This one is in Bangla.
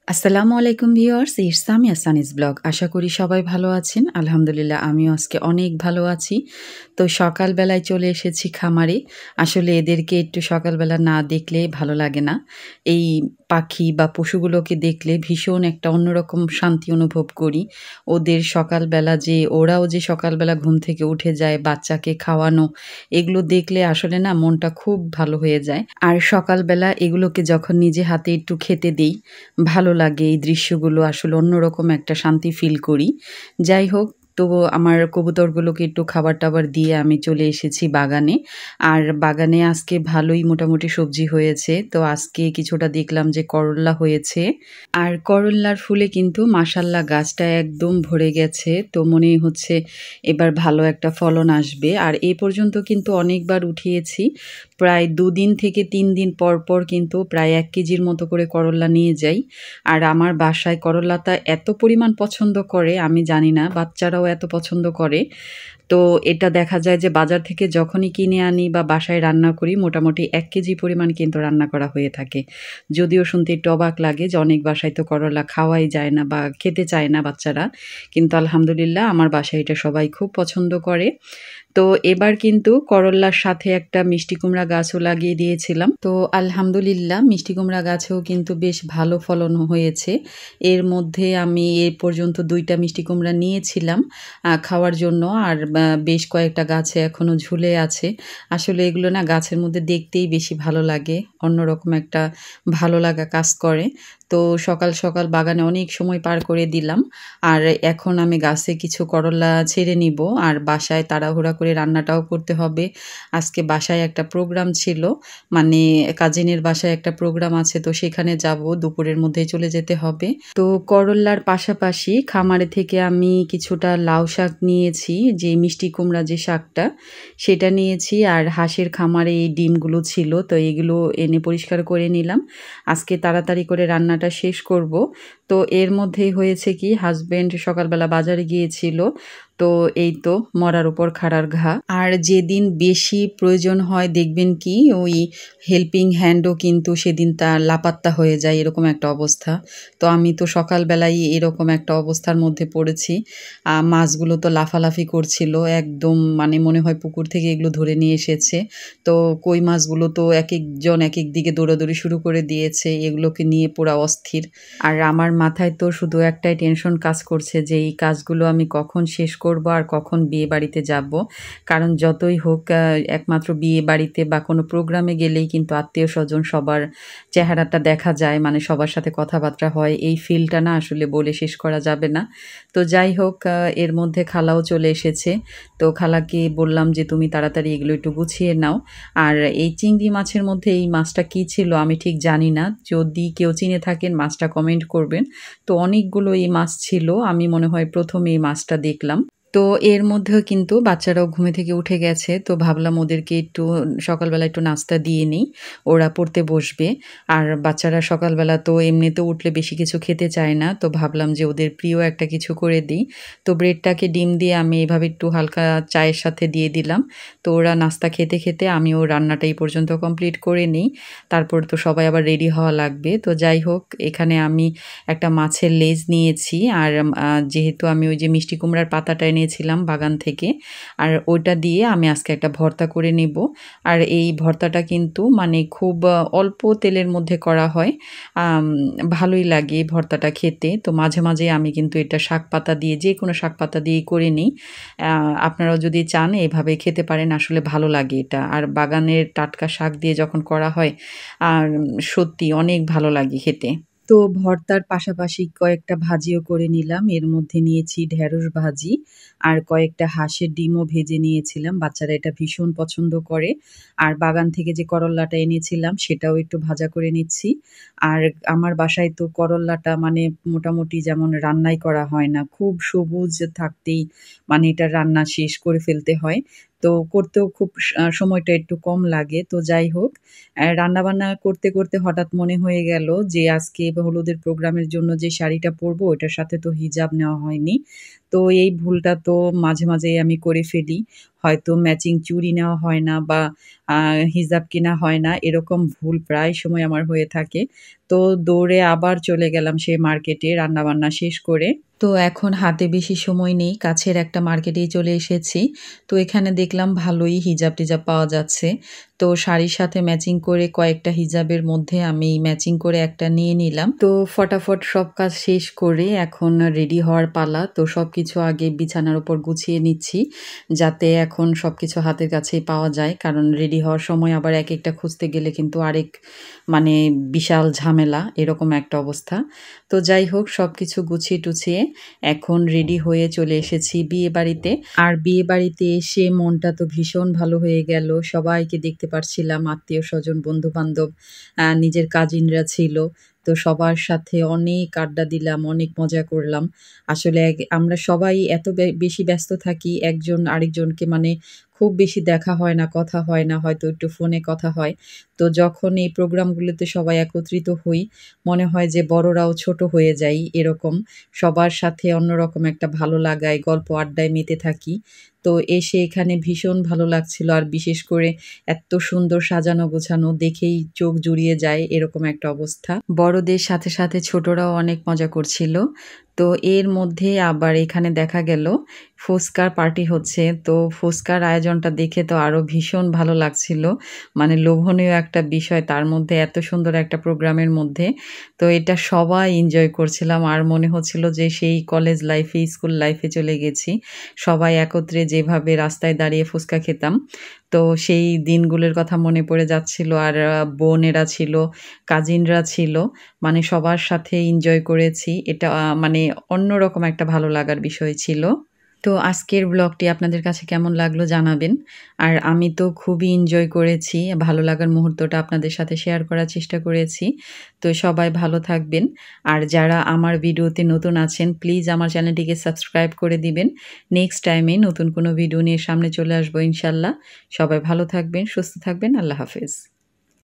আসসালামু আলাইকুম ভিউয়ার্স, ইটস আমি আহসানিস ব্লগ। আশা করি সবাই ভালো আছেন। আলহামদুলিল্লাহ আমিও আজকে অনেক ভালো আছি। তো সকালবেলায় চলে এসেছি খামারে। আসলে এদেরকে একটু সকালবেলা না দেখলে ভালো লাগে না। এই পাখি বা পশুগুলোকে দেখলে ভীষণ একটা অন্যরকম শান্তি অনুভব করি। ওদের সকালবেলা যে ওরাও যে সকালবেলা ঘুম থেকে উঠে যায়, বাচ্চাকে খাওয়ানো, এগুলো দেখলে আসলে না মনটা খুব ভালো হয়ে যায়। আর সকালবেলা এগুলোকে যখন নিজে হাতে একটু খেতে দেই, ভালো লাগে এই দৃশ্যগুলো আসলে অন্যরকম একটা শান্তি ফিল করি। যাই হোক, তো আমার কবুতরগুলোকে একটু খাবার-টাবার দিয়ে আমি চলে এসেছি বাগানে। আর বাগানে আজকে ভালোই মোটামুটি সবজি হয়েছে। তো আজকে কিছুটা দেখলাম যে করল্লা হয়েছে। আর করল্লার ফুলে কিন্তু মাশাআল্লাহ গাছটা একদম ভরে গেছে। তো মনেই হচ্ছে এবার ভালো একটা ফলন আসবে। আর এ পর্যন্ত কিন্তু অনেকবার উঠিয়েছি। প্রায় ২ দিন থেকে ৩ দিন পর, পর কিন্তু প্রায় ১ কেজির মতো করে করল্লা নিয়ে যাই। আর আমার বাসায় করল্লাটা এত পরিমাণ পছন্দ করে আমি জানি না, বাচ্চারাও এত পছন্দ করে। তো এটা দেখা যায় যে বাজার থেকে যখনই কিনে আনি বা বাসায় রান্না করি মোটামুটি ১ কেজি পরিমাণ কিন্তু রান্না করা হয়ে থাকে। যদিও শুনতে একটু অবাক লাগে যে অনেক বাসায় তো করল্লা খাওয়াই যায় না বা খেতে চায় না বাচ্চারা। কিন্তু আলহামদুলিল্লাহ আমার বাসায় এটা সবাই খুব পছন্দ করে। তো এবার কিন্তু করল্লার সাথে একটা মিষ্টি কুমড়া গাছও লাগিয়ে দিয়েছিলাম। তো আলহামদুলিল্লাহ মিষ্টি কুমড়া গাছেও কিন্তু বেশ ভালো ফলন হয়েছে। এর মধ্যে আমি এ পর্যন্ত ২ টা মিষ্টি কুমড়া নিয়েছিলাম খাওয়ার জন্য। আর বেশ কয়েকটা গাছে এখনো ঝুলে আছে। আসলে এগুলো না গাছের মধ্যে দেখতেই বেশি ভালো লাগে। অন্যরকম একটা ভালো লাগা কাজ করে। তো সকাল, সকাল বাগানে অনেক সময় পার করে দিলাম। আর এখন আমি গাছে কিছু করল্লা ছেড়ে নিব। আর বাসায় তাড়াহুড়া করে রান্নাটাও করতে হবে। আজকে বাসায় একটা প্রোগ্রাম ছিল। মানে কাজিনের বাসায় একটা প্রোগ্রাম আছে, তো সেখানে যাব। দুপুরের মধ্যেই চলে যেতে হবে। তো করল্লার পাশাপাশি খামারে থেকে আমি কিছুটা লাউ শাক নিয়েছি, যে মিষ্টি কুমড়া যে শাকটা, সেটা নিয়েছি। আর হাঁসের খামারে এই ডিমগুলো ছিল, তো এগুলো এনে পরিষ্কার করে নিলাম। আজকে তাড়াতাড়ি করে রান্নাটা শেষ করব। তো এর মধ্যেই হয়েছে কি, হাসব্যান্ড সকালবেলা বাজারে গিয়েছিল। তো এই তো মরার উপর খাড়ার ঘা। আর যেদিন বেশি প্রয়োজন হয় দেখবেন কি ওই হেল্পিং হ্যান্ডও কিন্তু সেদিন তার লাপাত্তা হয়ে যায়, এরকম একটা অবস্থা। তো আমি তো সকালবেলাই এরকম একটা অবস্থার মধ্যে পড়েছি। মাছগুলো তো লাফালাফি করছিল একদম, মানে মনে হয় পুকুর থেকে এগুলো ধরে নিয়ে এসেছে। তো কই মাছগুলো তো একেকজন একেক দিকে দৌড়াদৌড়ি শুরু করে দিয়েছে, এগুলোকে নিয়ে পুরা অস্থির। আর আমার মাথায় তো শুধু একটাই টেনশন কাজ করছে যে এই কাজগুলো আমি কখন শেষ করব আর কখন বিয়েবাড়িতে যাব। কারণ যতই হোক একমাত্র বিয়েবাড়িতে বা কোনো প্রোগ্রামে গেলেই কিন্তু আত্মীয়স্বজন সবার চেহারাটা দেখা যায়, মানে সবার সাথে কথাবার্তা হয়। এই ফিলটা না আসলে বলে শেষ করা যাবে না। তো যাই হোক, এর মধ্যে খালাও চলে এসেছে। তো খালাকে বললাম যে তুমি তাড়াতাড়ি এগুলো একটু গুছিয়ে নাও। আর এই চিংড়ি মাছের মধ্যে এই মাছটা কী ছিল আমি ঠিক জানি না। যদি কেউ চিনে থাকেন মাছটা কমেন্ট করবেন। তো অনেকগুলো এই মাছ ছিল। আমি মনে হয় ১ম এই মাছটা দেখলাম। তো এর মধ্যেও কিন্তু বাচ্চারাও ঘুমে থেকে উঠে গেছে। তো ভাবলাম ওদেরকে একটু সকালবেলা একটু নাস্তা দিয়ে নিই। ওরা পড়তে বসবে। আর বাচ্চারা সকালবেলা তো এমনিতেও উঠলে বেশি কিছু খেতে চায় না। তো ভাবলাম যে ওদের প্রিয় একটা কিছু করে দিই। তো ব্রেডটাকে ডিম দিয়ে আমি এভাবে একটু হালকা চায়ের সাথে দিয়ে দিলাম। তো ওরা নাস্তা খেতে, খেতে আমিও রান্নাটা এই পর্যন্ত কমপ্লিট করে নিই। তারপর তো সবাই আবার রেডি হওয়া লাগবে। তো যাই হোক, এখানে আমি একটা মাছের লেজ নিয়েছি। আর যেহেতু আমি ওই যে মিষ্টি কুমড়ার পাতাটা এনেছিলাম বাগান থেকে, আর ওইটা দিয়ে আমি আজকে একটা ভর্তা করে নেব। আর এই ভর্তাটা কিন্তু মানে খুব অল্প তেলের মধ্যে করা হয়। আম ভালোই লাগে এই ভর্তাটা খেতে। তো মাঝে, মাঝে আমি কিন্তু এটা শাকপাতা দিয়ে, যেকোনো শাকপাতা দিয়েই করে নিই। আ আপনারাও যদি চান এভাবে খেতে পারেন, আসলে ভালো লাগে এটা। আর বাগানের টাটকা শাক দিয়ে যখন করা হয়, আর সত্যি অনেক ভালো লাগে খেতে। তো ভর্তার পাশাপাশি কয়েকটা ভাজিও করে নিলাম। এর মধ্যে নিয়েছি ঢেঁড়স ভাজি আর কয়েকটা হাঁসের ডিমও ভেজে নিয়েছিলাম। বাচ্চারা এটা ভীষণ পছন্দ করে। আর বাগান থেকে যে করল্লাটা এনেছিলাম সেটাও একটু ভাজা করে নিচ্ছি। আর আমার বাসায় তো করল্লাটা মানে মোটামুটি যেমন রান্নাই করা হয় না। খুব সবুজ থাকতেই মানে এটার রান্না শেষ করে ফেলতে হয়। তো করতেও খুব সময়টা একটু কম লাগে। তো যাই হোক, রান্নাবান্না করতে, করতে হঠাৎ মনে হয়ে গেল যে আজকে হলুদের প্রোগ্রামের জন্য যে শাড়িটা পরবো ওটার সাথে তো হিজাব নেওয়া হয়নি। তো এই ভুলটা তো মাঝে, মাঝেই আমি করে ফেলি। হয়তো ম্যাচিং চুড়ি নেওয়া হয় না বা আ হিজাব কেনা হয় না। এরকম ভুল প্রায় সময় আমার হয়ে থাকে। তো দৌড়ে আবার চলে গেলাম সেই মার্কেটে রান্নাবান্না শেষ করে। তো এখন হাতে বেশি সময় নেই। কাছের একটা মার্কেটেই চলে এসেছি। তো এখানে দেখলাম ভালোই হিজাব-টিজাব পাওয়া যাচ্ছে। তো শাড়ির সাথে ম্যাচিং করে কয়েকটা হিজাবের মধ্যে আমি ম্যাচিং করে একটা নিয়ে নিলাম। তো ফটাফট সব কাজ শেষ করে এখন রেডি হওয়ার পালা। তো সবকিছু আগে বিছানার উপর গুছিয়ে নিচ্ছি। যাতে এখন সবকিছু হাতের কাছেই পাওয়া যায়। কারণ রেডি হওয়ার সময় আবার একেকটা খুঁজতে গেলে কিন্তু আরেক মানে বিশাল ঝামেলা, এরকম একটা অবস্থা। তো যাই হোক সবকিছু গুছিয়ে-টুছিয়ে এখন রেডি হয়ে চলে এসেছি বিয়েবাড়িতে। আর বিয়েবাড়িতে এসে মনটা তো ভীষণ ভালো হয়ে গেল। সবাইকে দেখতে পারছিলাম, আত্মীয়স্বজন, বন্ধু-বান্ধব, নিজের কাজিনরা ছিল। তো সবার সাথে অনেক আড্ডা দিলাম, অনেক মজা করলাম। আসলে আমরা সবাই এত বেশি ব্যস্ত থাকি, একজন আরেকজনকে মানে খুব বেশি দেখা হয় না, কথা হয় না, হয়তো একটু ফোনে কথা হয়। তো যখন এই প্রোগ্রামগুলোতে সবাই একত্রিত হই, মনে হয় যে বড়রাও ছোট হয়ে যাই এরকম। সবার সাথে অন্যরকম একটা ভালো লাগায়, গল্প আড্ডায় মেতে থাকি। তো এসে এখানে ভীষণ ভালো লাগছিল। আর বিশেষ করে এত্ত সুন্দর সাজানো গোছানো দেখেই চোখ জুড়িয়ে যায় এরকম একটা অবস্থা। বড়দের সাথে, সাথে ছোটরাও অনেক মজা করছিল। তো এর মধ্যে আবার এখানে দেখা গেল ফুচকার পার্টি হচ্ছে। তো ফুচকার আয়োজনটা দেখে তো আরো ভীষণ ভালো লাগছিল। মানে লোভনীয় একটা বিষয়, তার মধ্যে এত সুন্দর একটা প্রোগ্রামের মধ্যে। তো এটা সবাই এনজয় করছিলাম। আর মনে হচ্ছিল যে সেই কলেজ লাইফে, স্কুল লাইফে চলে গেছি। সবাই একত্রে যেভাবে রাস্তায় দাঁড়িয়ে ফুচকা খেতাম। তো সেই দিনগুলোর কথা মনে পড়ে যাচ্ছিল। আর বোনেরা ছিল, কাজিনরা ছিল। মানে সবার সাথে এনজয় করেছি। এটা মানে অন্যরকম একটা ভালো লাগার বিষয় ছিল। তো আজকের ব্লগটি আপনাদের কাছে কেমন লাগলো জানাবেন। আর আমি তো খুবই এনজয় করেছি। ভালো লাগার মুহূর্তটা আপনাদের সাথে শেয়ার করার চেষ্টা করেছি। তো সবাই ভালো থাকবেন। আর যারা আমার ভিডিওতে নতুন আছেন প্লিজ আমার চ্যানেলটিকে সাবস্ক্রাইব করে দিবেন। নেক্সট টাইমে নতুন কোনো ভিডিও নিয়ে সামনে চলে আসবো ইনশাল্লাহ। সবাই ভালো থাকবেন, সুস্থ থাকবেন। আল্লাহ হাফেজ।